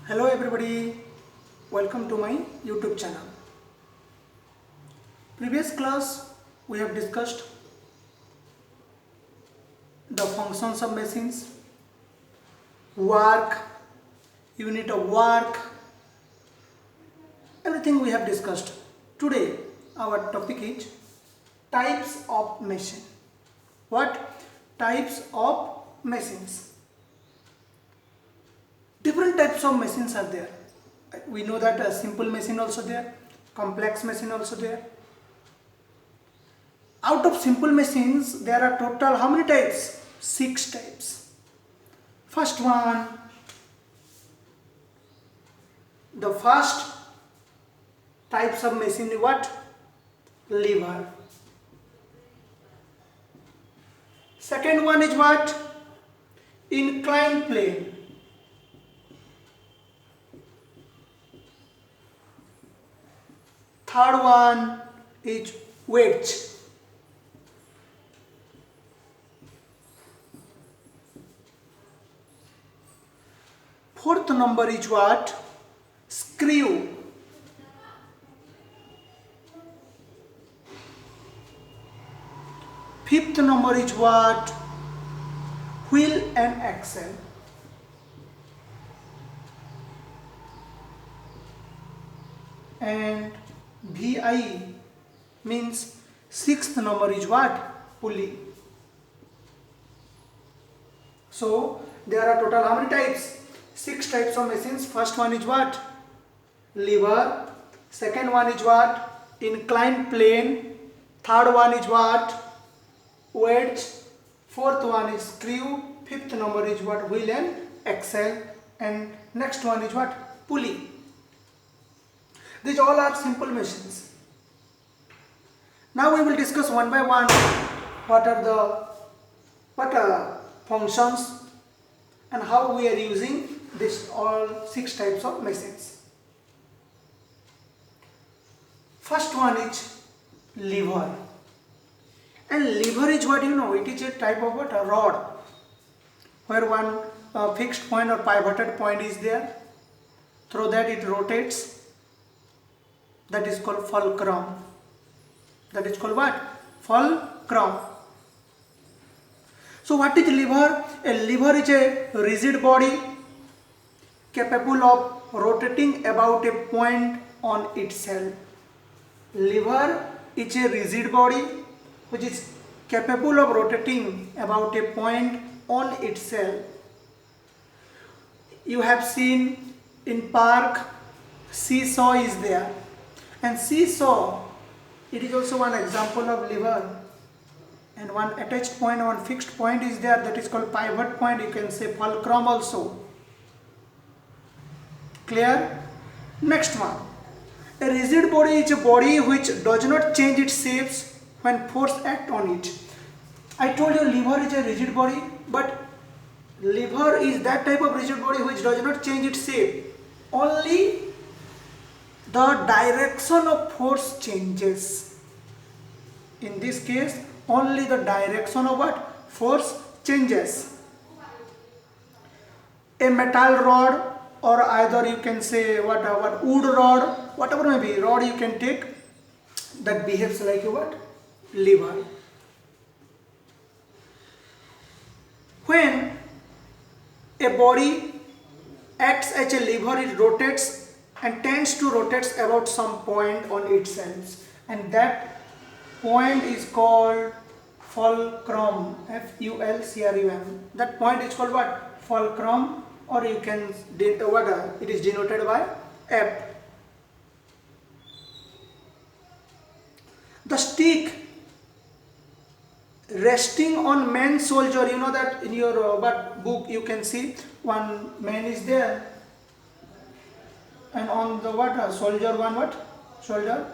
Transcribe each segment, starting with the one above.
Hello everybody, welcome to my YouTube channel. Previous class we have discussed the functions of machines, work, unit of work, everything we have discussed. Today our topic is types of machine. What? Types of machines. Different types of machines are there. We know that a simple machine also there, complex machine also there. Out of simple machines there are total how many types? 6 types. First one, the first types of machine is what? Lever. Second one is what? Inclined plane. Third one is wedge. Fourth number is what? Screw. Fifth number is what? Wheel and axle. And VI means sixth number is what? Pulley. So there are total how many types? 6 types of machines. First one is what? Lever. Second one is what? Inclined plane. Third one is what? Wedge. Fourth one is screw. Fifth number is what? Wheel and axle. And next one is what? Pulley. These all are simple machines. Now we will discuss one by one what are the functions and how we are using this all 6 types of machines. First one is lever. And lever is what you know, it is a type of what? A rod where one fixed point or pivoted point is there. Through that it rotates. That is called fulcrum. That is called what? Fulcrum. So what is lever? A lever is a rigid body capable of rotating about a point on itself. Lever is a rigid body which is capable of rotating about a point on itself. You have seen in park seesaw is there. And seesaw, it is also one example of lever. And one attached point, one fixed point is there, that is called pivot point. You can say fulcrum also. Clear? Next one. A rigid body is a body which does not change its shapes when force act on it. I told you lever is a rigid body, but lever is that type of rigid body which does not change its shape. Only the direction of force changes. In this case, only the direction of what? Force changes. A metal rod, or either you can say what wood rod, whatever may be rod you can take, that behaves like a what? Lever. When a body acts as a lever, it rotates and tends to rotate about some point on itself, and that point is called fulcrum. Fulcrum. That point is called what? Fulcrum, or you can it is denoted by F. The stick resting on man's shoulder. You know that in your book you can see one man is there. And on the shoulder, shoulder,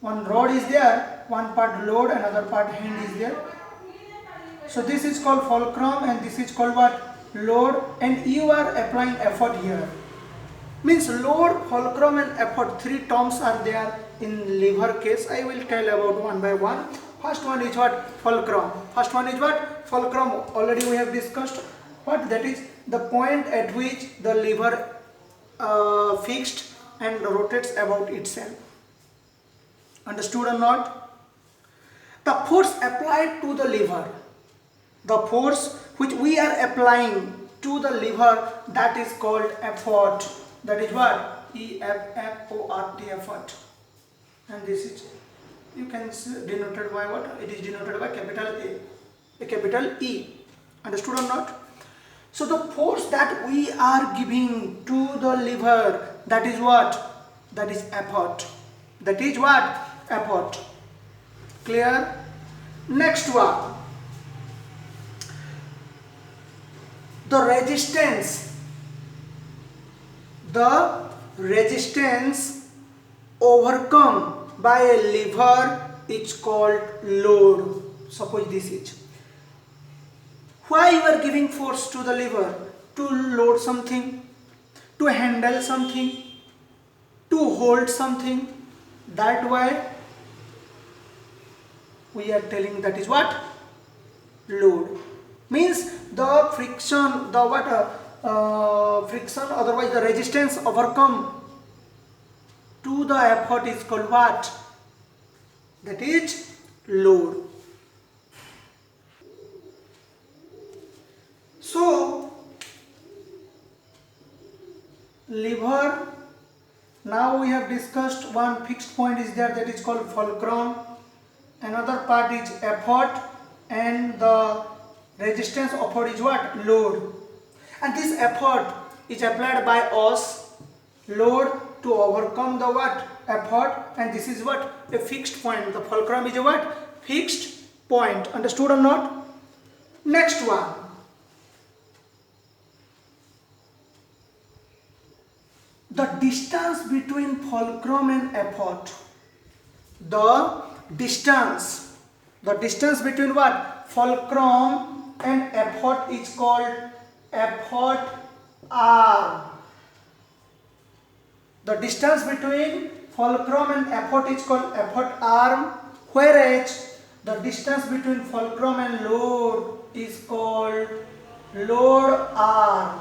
one rod is there, one part load, another part hand is there. So this is called fulcrum and this is called what? Load, and you are applying effort here. Means load, fulcrum and effort, 3 terms are there in lever case. I will tell about one by one. First one is what? Fulcrum. Fulcrum already we have discussed. What that is? The point at which the lever fixed and rotates about itself. Understood or not? The force applied to the lever, the force which we are applying to the lever, that is called effort. That is what? E-F-F-O-R-T, effort. And this is, you can see, denoted by what? It is denoted by capital A capital E. Understood or not? So the force that we are giving to the lever, that is what? That is effort. That is what? Effort. Clear? Next one. The resistance overcome by a lever is called load. Suppose this is. Why you are giving force to the lever? To load something, to handle something, to hold something. That why we are telling that is what? Load. Means the friction, the what? Friction, otherwise the resistance overcome to the effort is called what? That is load. So lever, now we have discussed one fixed point is there, that is called fulcrum. Another part is effort, and the resistance offered is what? Load. And this effort is applied by us, load, to overcome the what? Effort. And this is what? A fixed point. The fulcrum is a what? Fixed point. Understood or not? Next one. The distance between fulcrum and effort. The distance between what? Fulcrum and effort is called effort arm. The distance between fulcrum and effort is called effort arm, whereas the distance between fulcrum and load is called load arm.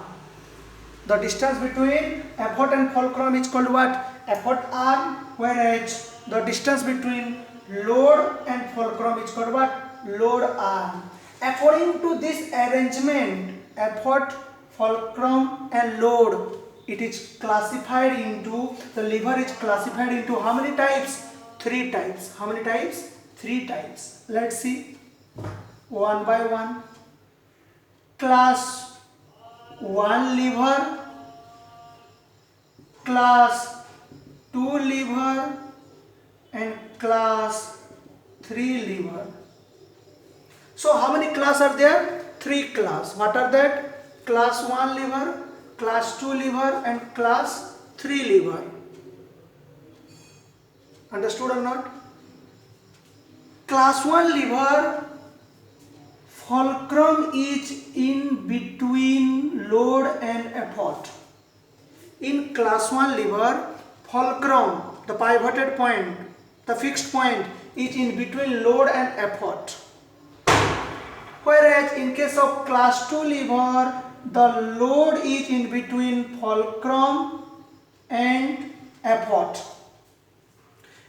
The distance between effort and fulcrum is called what? Effort arm, whereas the distance between load and fulcrum is called what? Load arm. According to this arrangement, effort, fulcrum and load, it is classified into, the lever is classified into how many types? 3 types. How many types? 3 types. Let's see one by one. Class 1 lever, class 2 lever and class 3 lever. So how many classes are there? 3 classes. What are that? Class 1 lever, class 2 lever and class 3 lever. Understood or not? Class 1 lever, fulcrum is in between load and effort. In class 1 lever, fulcrum, the pivoted point, the fixed point, is in between load and effort. Whereas in case of class 2 lever, the load is in between fulcrum and effort.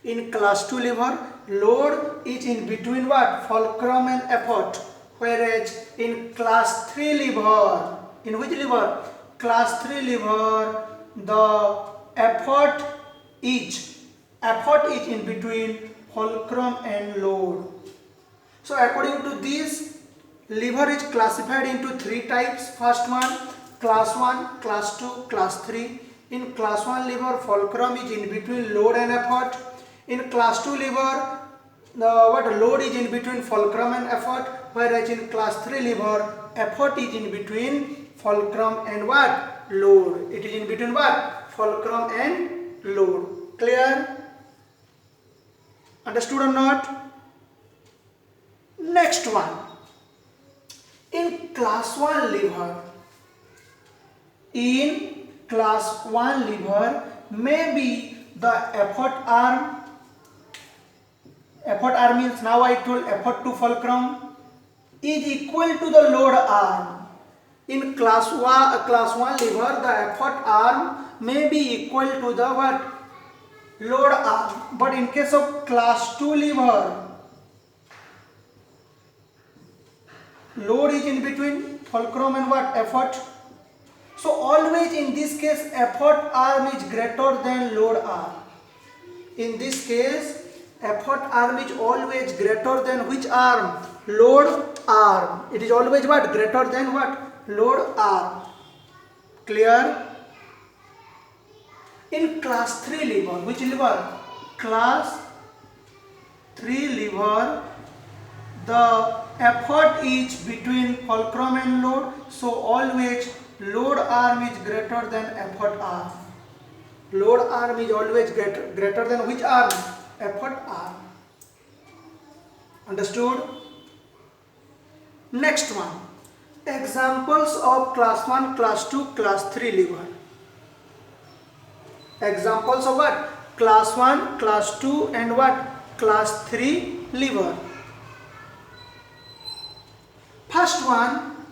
In class 2 lever, load is in between what? Fulcrum and effort. Whereas in class 3 lever, in which lever? Class 3 lever, the effort is in between fulcrum and load. So according to this, lever is classified into 3 types. First one, class 1, class 2, class 3. In class 1 lever, fulcrum is in between load and effort. In class 2 lever, the load is in between fulcrum and effort, whereas in class 3 lever, effort is in between fulcrum and what? Load. It is in between what? Fulcrum and load. Clear? Understood or not? Next one. In class 1 lever, maybe the effort arm means, now I told effort to fulcrum is equal to the load arm. in class 1 lever the effort arm may be equal to the what? Load arm. But in case of class 2 lever, load is in between fulcrum and what? Effort. So always in this case effort arm is greater than load arm. In this case effort arm is always greater than which arm? Load arm. It is always what? Greater than what? Load arm. Clear? In class 3 lever, which lever? Class 3 lever, the effort is between fulcrum and load, so always load arm is greater than effort arm. Load arm is always greater than which arm? Effort arm. Understood? Next one. Examples of class 1, class 2, class 3 lever. Examples of what? Class 1, class 2 and what? Class 3 lever. First one,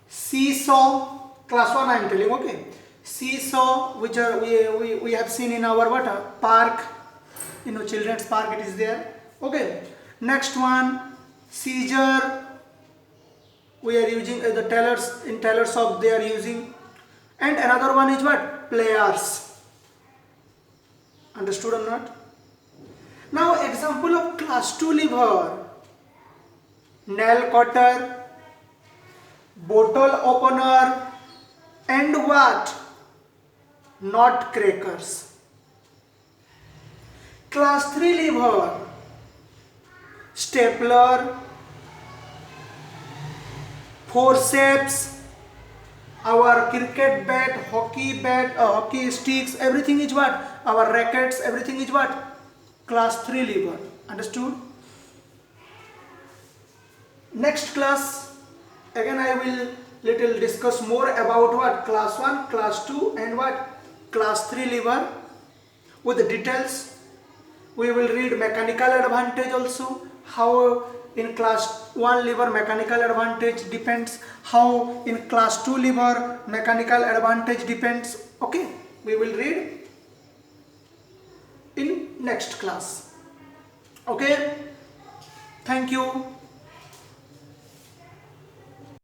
seesaw. Class 1 I am telling, okay. Seesaw, which are we have seen in our what? Park, children's park it is there. Okay. Next one, scissor. We are using the tailors, in tailor shop they are using. And another one is what? Pliers. Understood or not? Now example of class 2 lever. Nail cutter, bottle opener and what? Nut crackers. Class 3 lever. Stapler, forceps, our cricket bat, hockey sticks, everything is what? Our rackets, everything is what? Class 3 lever. Understood? Next class, again I will little discuss more about what? Class 1, class 2 and what? Class 3 lever with the details. We will read mechanical advantage also. How in class 1 lever mechanical advantage depends. How in class 2 lever mechanical advantage depends. Okay, we will read in next class. Okay, thank you.